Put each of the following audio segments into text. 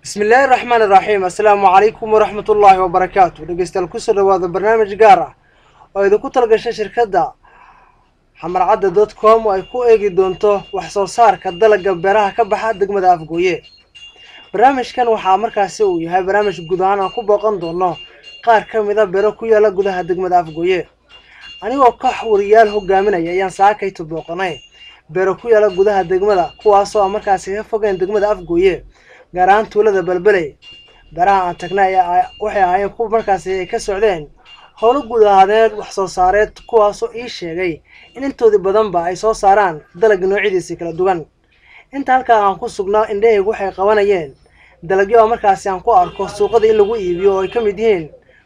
بسم الله الرحمن الرحيم. السلام عليكم ورحمة الله وبركاته. دقيستال كسر هذا برنامج جارة وإذا كنت لقيت شركة حمرعدة.com ويكون إيجي دونتو وحصل صار كدلق براها كبحة دقمة أفقوية. برنامج كان وحامر كاسوي هاي برنامج جودانا كوبا قندونا قار كم إذا بروكو يلا جودها دقمة أفقوية. أنا وقح وريال هو جامنا يان ساكي تبوقناي بروكو يلا جودها دقمة كواسو أمر كاسيه فوقين دقمة أفقوية. gaaraan tuulada balbalay baraha aan tagnay waxay ahaayeen kuwa markaas ay ka socdeen howlo gudahadeed wax soo saareed kuwaasoo ii sheegay in intoodii badanba ay soo saaraan dalag noocyadiisa kala duwan inta halka aan ku sugnaa indhahaygu waxay qabanayeen dalagyo markaas aan ku arko suuqada in lagu iibiyo oo ay ka mid yihiin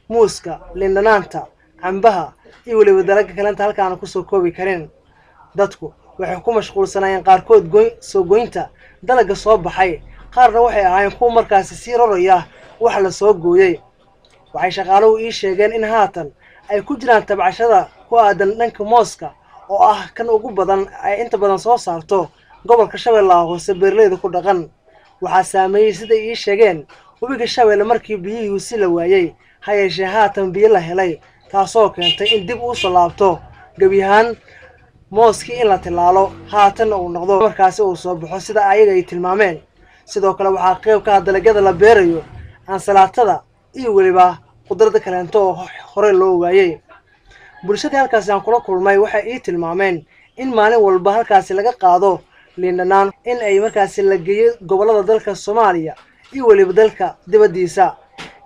muuska lindanaanta cambaha iyo waliba dalagga kale inta halka aan ku soo koobi karin dadku waxay ku mashquulsanayeen qaarkood soo goynta dalagga soo baxay qaarna waxay ahaayeen kuwa markaas si roraya wax la soo gooyay waxay shaqaaluhu ii sheegeen in haatan ay ku jiraan tabcashada ku aadan dhanka mooska oo ah kan ugu badan ay inta badan soo saarto gobolka Shabeellaha Hoose beeraleyda ku dhaqan waxa saameeyay sida ii sheegeen webiga Shabeelle markii biyihii si la waayay hayeeshee haatan biyo la helay taasoo keentay in dib u soo laabto gabiyahan mooski in la tilaalo haatan uu noqdo markaas uu soo baxo sida ayaga ay tilmaameen sidoo kale waxaa qayb ka ah dalagyada la beerayo ansalaatada iyo waliba qudrada kaleento oo hore loo waayay bulshada halkaas aan kula kulmay waxay ii tilmaameen in maalin walba halkaas laga qaado liindanaan in ay markaas la geeyo gobolada dalka Soomaaliya iyo waliba dalka dibadiisa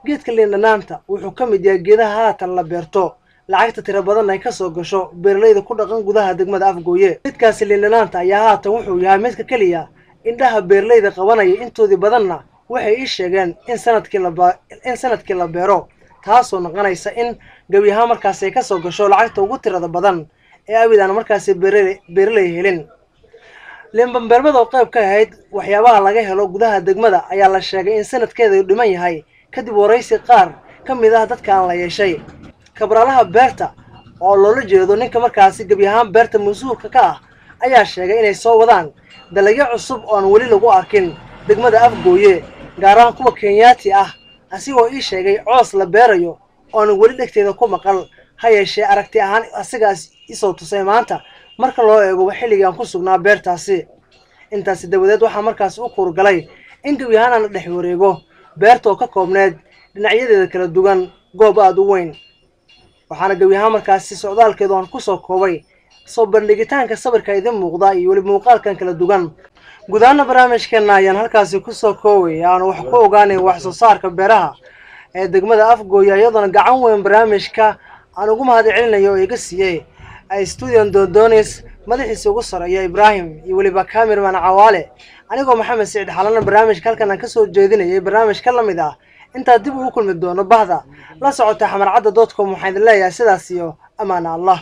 geedka liindanaanta wuxuu ka mid yahay geedaha haatan la beerto lacagta tiro badan ay ka soo gasho beeraleyda ku dhaqan gudaha degmada Afgooye geedkaas liindanaanta ayaa haatan wuxuu yahay mid ka kaliya indhaha beeraleyda qabanaya intoodii badanna waxay ii sheegeen in sanadkii la beero taasoo noqonaysa in gabiyaha markaas ay ka soo gasho lacagta ugu tirada badan ee abidaan markaas beeraley helin liinbanbeermada oo qayb ka ahayd waxyaabaha laga helo gudaha degmada ayaa la sheegay in sanadkeedu dhiman yahay kadib waraysi qaar ka mid ah dadka aan la yeeshay kabraalaha beerta oo loola jeedo ninka markaas gabiyaha beerta masuulka ka ah ayaa sheegay inay soo wadaan dalagyo cusub oo aan wali lagu arkin degmada Afgooye gaaraan kuwa Kenyaati ah asigoo ii sheegay coos la beerayo oo aan wali dhagteeda ku maqal hayeeshee aragti ahaan asigaas isoo tusay maanta marka loo eego xilligan ku sugnaa beertaasi intaas dabadeed waxa markaas u kurgalay in gabiyahan la dhex wareego beerta oo ka koobneed dhinacyadeeda kala duwan goob aad u weyn waxaana gabiyahan markaas socdaalkeedu aan ku soo koobay soo bandhigitaanka sawirka idin muuqda iyo wali muuqaalkan kala duwan gudaana barnaamijkeena ayaan halkaas ku soo koobay aan wax ku ogaanay wax soo saarka beeraha ee degmada Afgooye iyadoo gacan weyn barnaamijka aan ugu mahadcelinayo iga siiyay ay studio Doodonis madaxiisa ugu sareeya Ibrahim iyo waliba cameraman Cawaale anigoo Maxamed Saciid xalana barnaamijka halkan aan ka soo jeedinayay barnaamijka la mid ah inta dib ugu kulmi doono bahda la socota xamarcadda.com waxaan leeyahay sidaas iyo amaana Allah.